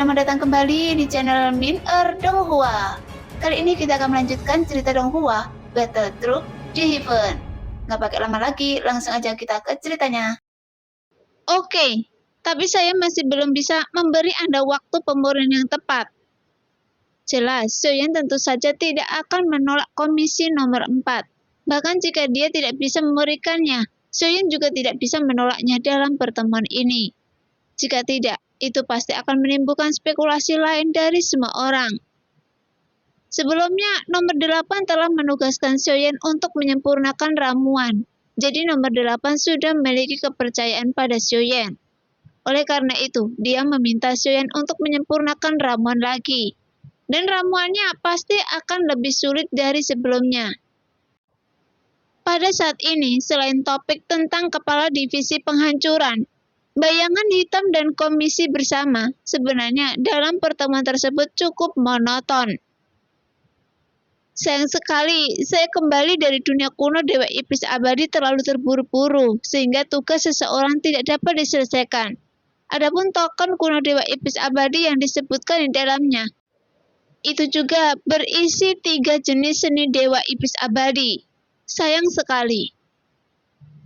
Selamat datang kembali di channel Min-er Donghua. Kali ini kita akan melanjutkan cerita Donghua, Battle Troop di Heaven. Nggak pakai lama lagi, langsung aja kita ke ceritanya. Oke, tapi saya masih belum bisa memberi Anda waktu pemurnian yang tepat. Jelas, Soyeon tentu saja tidak akan menolak komisi nomor 4. Bahkan jika dia tidak bisa memberikannya, Soyeon juga tidak bisa menolaknya dalam pertemuan ini. Jika tidak, itu pasti akan menimbulkan spekulasi lain dari semua orang. Sebelumnya, nomor 8 telah menugaskan Soyeon untuk menyempurnakan ramuan. Jadi nomor 8 sudah memiliki kepercayaan pada Soyeon. Oleh karena itu, dia meminta Soyeon untuk menyempurnakan ramuan lagi. Dan ramuannya pasti akan lebih sulit dari sebelumnya. Pada saat ini, selain topik tentang kepala divisi penghancuran, bayangan hitam dan komisi bersama sebenarnya dalam pertemuan tersebut cukup monoton. Sayang sekali, saya kembali dari dunia kuno Dewa Iblis Abadi terlalu terburu-buru, sehingga tugas seseorang tidak dapat diselesaikan. Adapun token kuno Dewa Iblis Abadi yang disebutkan di dalamnya, itu juga berisi 3 jenis seni Dewa Iblis Abadi. Sayang sekali,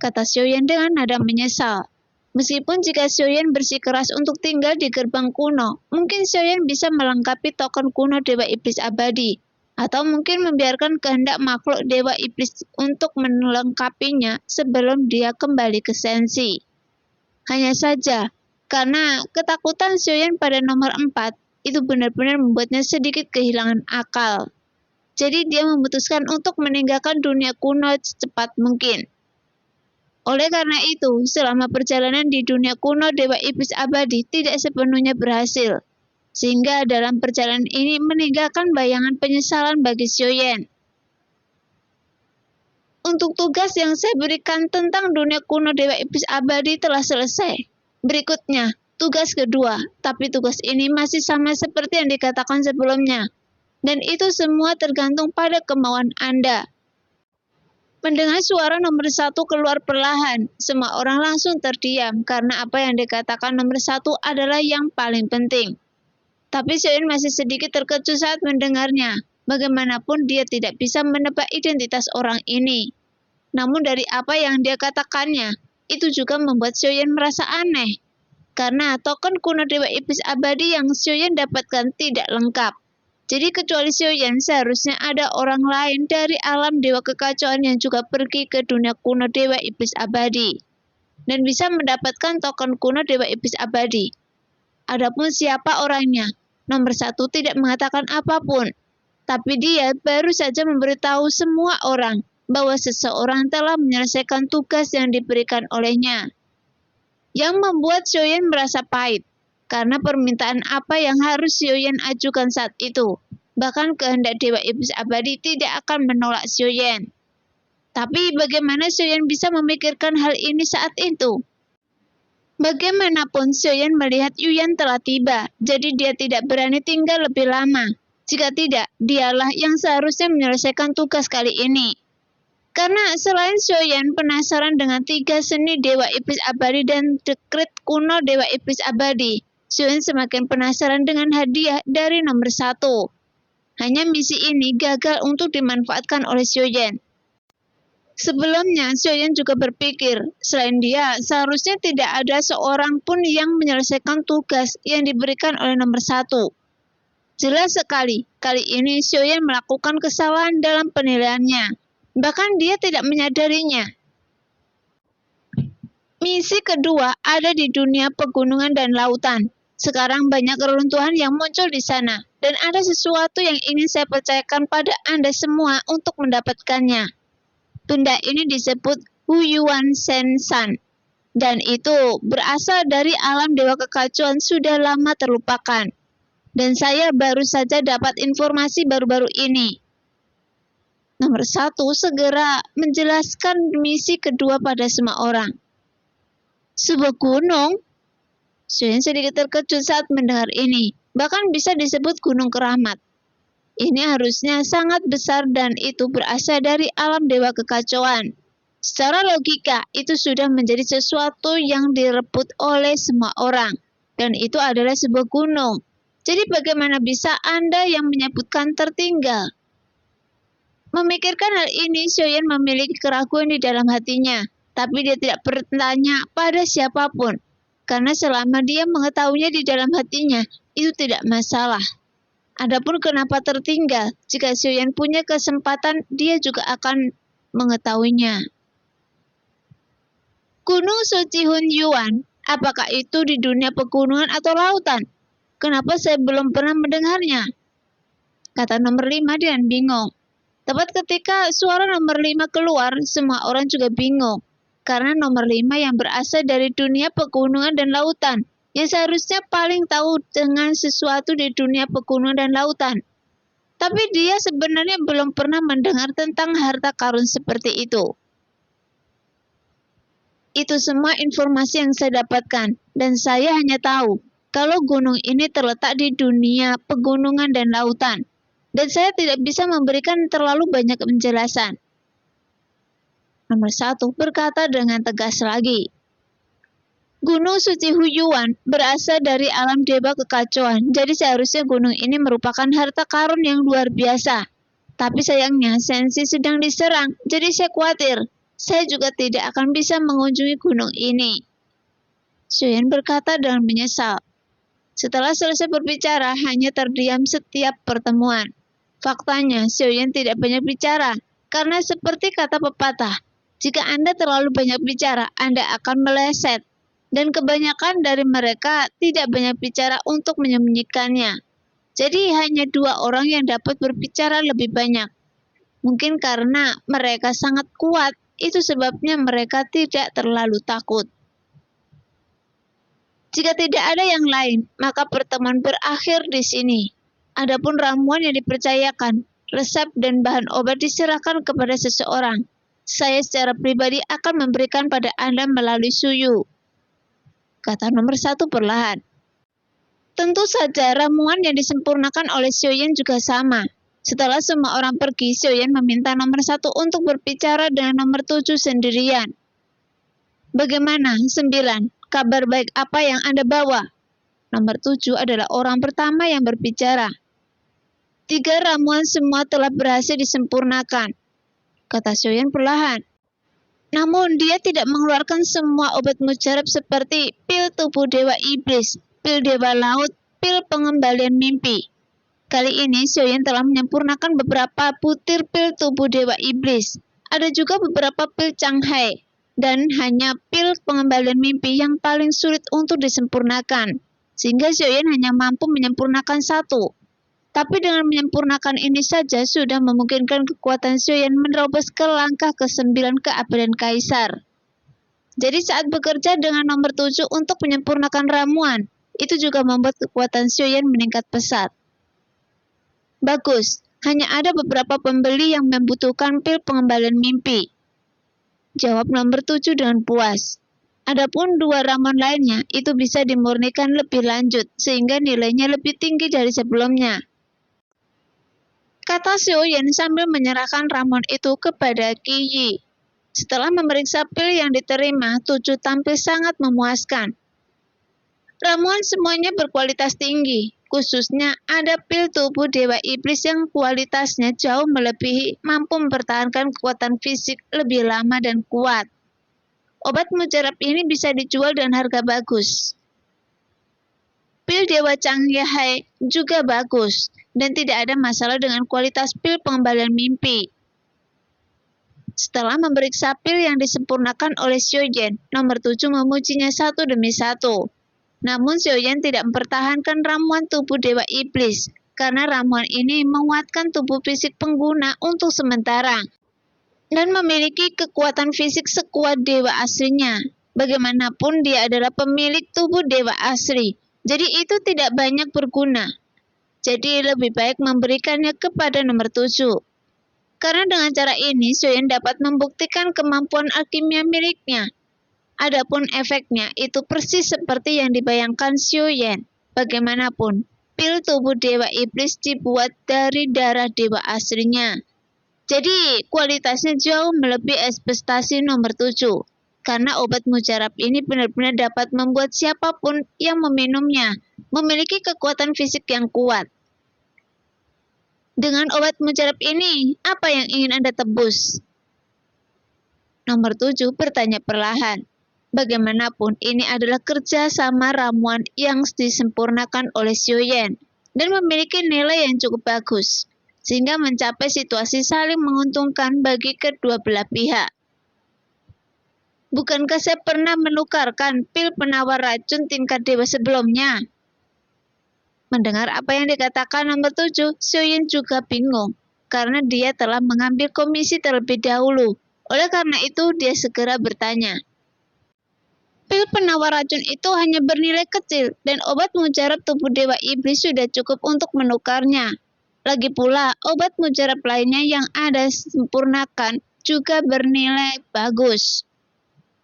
kata Soyeon dengan nada menyesal. Meskipun jika Soyeon bersikeras untuk tinggal di gerbang kuno, mungkin Soyeon bisa melengkapi token kuno Dewa Iblis Abadi, atau mungkin membiarkan kehendak makhluk Dewa Iblis untuk melengkapinya sebelum dia kembali ke Sensi. Hanya saja, karena ketakutan Soyeon pada nomor 4, itu benar-benar membuatnya sedikit kehilangan akal. Jadi dia memutuskan untuk meninggalkan dunia kuno secepat mungkin. Oleh karena itu, selama perjalanan di dunia kuno Dewa Iblis Abadi tidak sepenuhnya berhasil, sehingga dalam perjalanan ini meninggalkan bayangan penyesalan bagi Soyeon. Untuk tugas yang saya berikan tentang dunia kuno Dewa Iblis Abadi telah selesai. Berikutnya, tugas kedua, tapi tugas ini masih sama seperti yang dikatakan sebelumnya, dan itu semua tergantung pada kemauan Anda. Mendengar suara nomor 1 keluar perlahan, semua orang langsung terdiam karena apa yang dikatakan nomor 1 adalah yang paling penting. Tapi Soyeon masih sedikit terkejut saat mendengarnya. Bagaimanapun dia tidak bisa menebak identitas orang ini. Namun dari apa yang dia katakannya, itu juga membuat Soyeon merasa aneh. Karena token kuno Dewa Iblis Abadi yang Soyeon dapatkan tidak lengkap. Jadi kecuali Soyeon, seharusnya ada orang lain dari alam Dewa Kekacauan yang juga pergi ke dunia kuno Dewa Iblis Abadi dan bisa mendapatkan token kuno Dewa Iblis Abadi. Adapun siapa orangnya, nomor 1 tidak mengatakan apapun, tapi dia baru saja memberitahu semua orang bahwa seseorang telah menyelesaikan tugas yang diberikan olehnya. Yang membuat Soyeon merasa pahit. Karena permintaan apa yang harus Soyeon ajukan saat itu. Bahkan kehendak Dewa Iblis Abadi tidak akan menolak Soyeon. Tapi bagaimana Soyeon bisa memikirkan hal ini saat itu? Bagaimanapun Soyeon melihat Yuyan telah tiba, jadi dia tidak berani tinggal lebih lama. Jika tidak, dialah yang seharusnya menyelesaikan tugas kali ini. Karena selain Soyeon penasaran dengan 3 seni Dewa Iblis Abadi dan dekret kuno Dewa Iblis Abadi, Soyeon semakin penasaran dengan hadiah dari nomor 1. Hanya misi ini gagal untuk dimanfaatkan oleh Soyeon. Sebelumnya, Soyeon juga berpikir, selain dia, seharusnya tidak ada seorang pun yang menyelesaikan tugas yang diberikan oleh nomor 1. Jelas sekali, kali ini Soyeon melakukan kesalahan dalam penilaiannya. Bahkan dia tidak menyadarinya. Misi kedua ada di dunia pegunungan dan lautan. Sekarang banyak reruntuhan yang muncul di sana, dan ada sesuatu yang ingin saya percayakan pada Anda semua untuk mendapatkannya. Benda ini disebut Huyuan Sensan, dan itu berasal dari alam Dewa Kekacauan sudah lama terlupakan. Dan saya baru saja dapat informasi baru-baru ini. Nomor 1 segera menjelaskan misi kedua pada semua orang. Sebuah gunung? Soyeon sedikit terkejut saat mendengar ini. Bahkan bisa disebut gunung keramat. Ini harusnya sangat besar dan itu berasal dari alam Dewa Kekacauan. Secara logika, itu sudah menjadi sesuatu yang direbut oleh semua orang. Dan itu adalah sebuah gunung. Jadi bagaimana bisa Anda yang menyebutkan tertinggal? Memikirkan hal ini, Xiaoyan memiliki keraguan di dalam hatinya, tapi dia tidak bertanya pada siapapun, karena selama dia mengetahuinya di dalam hatinya, itu tidak masalah. Adapun kenapa tertinggal, jika Xiaoyan punya kesempatan, dia juga akan mengetahuinya. Gunung Suci Hunyuan, apakah itu di dunia pegunungan atau lautan? Kenapa saya belum pernah mendengarnya? Kata nomor 5 dengan bingung. Tepat ketika suara nomor 5 keluar, semua orang juga bingung. Karena nomor 5 yang berasal dari dunia pegunungan dan lautan, yang seharusnya paling tahu dengan sesuatu di dunia pegunungan dan lautan. Tapi dia sebenarnya belum pernah mendengar tentang harta karun seperti itu. Itu semua informasi yang saya dapatkan, dan saya hanya tahu kalau gunung ini terletak di dunia pegunungan dan lautan, dan saya tidak bisa memberikan terlalu banyak penjelasan. Nomor 1 berkata dengan tegas lagi. Gunung Suci Huyuan berasal dari alam dewa kekacauan, jadi seharusnya gunung ini merupakan harta karun yang luar biasa. Tapi sayangnya Sensi sedang diserang, jadi saya khawatir. Saya juga tidak akan bisa mengunjungi gunung ini. Xiaoyan berkata dengan menyesal. Setelah selesai berbicara, hanya terdiam setiap pertemuan. Faktanya, Xiaoyan tidak banyak bicara, karena seperti kata pepatah, jika Anda terlalu banyak bicara, Anda akan meleset. Dan kebanyakan dari mereka tidak banyak bicara untuk menyembunyikannya. Jadi hanya 2 orang yang dapat berbicara lebih banyak. Mungkin karena mereka sangat kuat, itu sebabnya mereka tidak terlalu takut. Jika tidak ada yang lain, maka pertemuan berakhir di sini. Adapun ramuan yang dipercayakan, resep dan bahan obat diserahkan kepada seseorang. Saya secara pribadi akan memberikan pada Anda melalui Suyu. Kata nomor 1 perlahan. Tentu saja ramuan yang disempurnakan oleh Xiaoyan juga sama. Setelah semua orang pergi, Xiaoyan meminta nomor 1 untuk berbicara dengan nomor 7 sendirian. Bagaimana? 9. Kabar baik apa yang Anda bawa? Nomor 7 adalah orang pertama yang berbicara. 3 ramuan semua telah berhasil disempurnakan, kata Xiaoyan perlahan. Namun dia tidak mengeluarkan semua obat mujarab seperti pil tubuh dewa iblis, pil dewa laut, pil pengembalian mimpi. Kali ini Xiaoyan telah menyempurnakan beberapa butir pil tubuh dewa iblis. Ada juga beberapa pil Changhai, dan hanya pil pengembalian mimpi yang paling sulit untuk disempurnakan. Sehingga Xiaoyan hanya mampu menyempurnakan 1. Tapi dengan menyempurnakan ini saja sudah memungkinkan kekuatan Xiaoyan menerobos ke langkah ke-9 keabadian Kaisar. Jadi saat bekerja dengan nomor 7 untuk menyempurnakan ramuan, itu juga membuat kekuatan Xiaoyan meningkat pesat. Bagus, hanya ada beberapa pembeli yang membutuhkan pil pengembalian mimpi. Jawab nomor 7 dengan puas. Adapun 2 ramuan lainnya, itu bisa dimurnikan lebih lanjut, sehingga nilainya lebih tinggi dari sebelumnya. Kata Xiaoyan sambil menyerahkan ramuan itu kepada Qi Yi. Setelah memeriksa pil yang diterima, 7 tampil sangat memuaskan. Ramuan semuanya berkualitas tinggi, khususnya ada pil tubuh dewa iblis yang kualitasnya jauh melebihi mampu mempertahankan kekuatan fisik lebih lama dan kuat. Obat mujarab ini bisa dijual dengan harga bagus. Pil dewa Changhai juga bagus, dan tidak ada masalah dengan kualitas pil pengembalian mimpi. Setelah memeriksa pil yang disempurnakan oleh Xiaoyan, nomor 7 memujinya satu demi satu. Namun Xiaoyan tidak mempertahankan ramuan tubuh dewa iblis, karena ramuan ini menguatkan tubuh fisik pengguna untuk sementara, dan memiliki kekuatan fisik sekuat dewa aslinya. Bagaimanapun dia adalah pemilik tubuh dewa asli, jadi itu tidak banyak berguna. Jadi lebih baik memberikannya kepada nomor 7. Karena dengan cara ini, Xiaoyan dapat membuktikan kemampuan alkimia miliknya. Adapun efeknya itu persis seperti yang dibayangkan Xiaoyan. Bagaimanapun, pil tubuh dewa iblis dibuat dari darah dewa aslinya. Jadi, kualitasnya jauh melebihi ekspektasi nomor 7. Karena obat mujarab ini benar-benar dapat membuat siapapun yang meminumnya memiliki kekuatan fisik yang kuat. Dengan obat mujarab ini, apa yang ingin Anda tebus? Nomor 7 bertanya perlahan. Bagaimanapun, ini adalah kerja sama ramuan yang disempurnakan oleh Xiaoyan dan memiliki nilai yang cukup bagus, sehingga mencapai situasi saling menguntungkan bagi kedua belah pihak. Bukankah saya pernah menukarkan pil penawar racun tingkat dewa sebelumnya? Mendengar apa yang dikatakan nomor 7, Xiaoyan juga bingung, karena dia telah mengambil komisi terlebih dahulu. Oleh karena itu, dia segera bertanya. Pil penawar racun itu hanya bernilai kecil, dan obat mujarab tubuh dewa iblis sudah cukup untuk menukarnya. Lagi pula, obat mujarab lainnya yang ada sempurnakan juga bernilai bagus.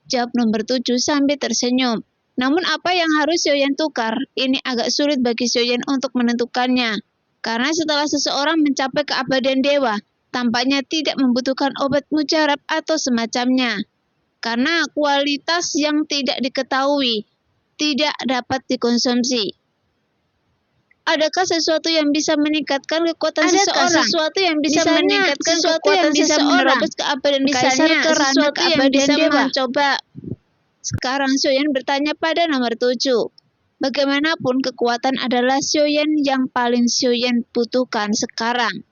Jawab nomor 7 sambil tersenyum. Namun apa yang harus Xiaoyan tukar? Ini agak sulit bagi Xiaoyan untuk menentukannya. Karena setelah seseorang mencapai keabadian dewa, tampaknya tidak membutuhkan obat mujarab atau semacamnya. Karena kualitas yang tidak diketahui tidak dapat dikonsumsi. Adakah sesuatu yang bisa meningkatkan kekuatan seseorang? Sesuatu yang bisa Misalnya, meningkatkan sesuatu kekuatan yang bisa seseorang. menerobos keabadian kaisar Misalnya, ke ranah sesuatu yang keabadian bisa dewa. mencoba. Sekarang Xiaoyan bertanya pada nomor 7. Bagaimanapun kekuatan adalah Xiaoyan yang paling Xiaoyan butuhkan sekarang.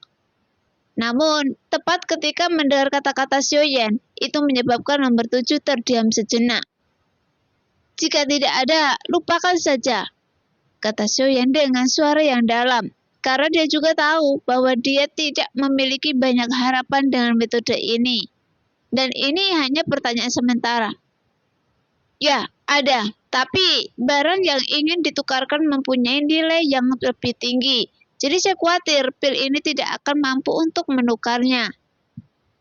Namun, tepat ketika mendengar kata-kata Xiaoyan, itu menyebabkan nomor 7 terdiam sejenak. Jika tidak ada, lupakan saja, kata Xiaoyan dengan suara yang dalam. Karena dia juga tahu bahwa dia tidak memiliki banyak harapan dengan metode ini. Dan ini hanya pertanyaan sementara. Ya, ada. Tapi barang yang ingin ditukarkan mempunyai nilai yang lebih tinggi. Jadi saya khawatir pil ini tidak akan mampu untuk menukarnya.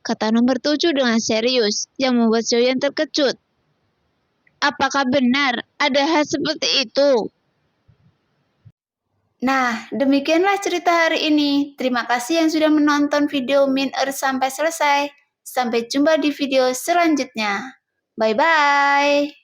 Kata nomor 7 dengan serius, yang membuat Xiaoyan terkejut. Apakah benar ada hal seperti itu? Nah, demikianlah cerita hari ini. Terima kasih yang sudah menonton video Min Earth sampai selesai. Sampai jumpa di video selanjutnya. Bye-bye.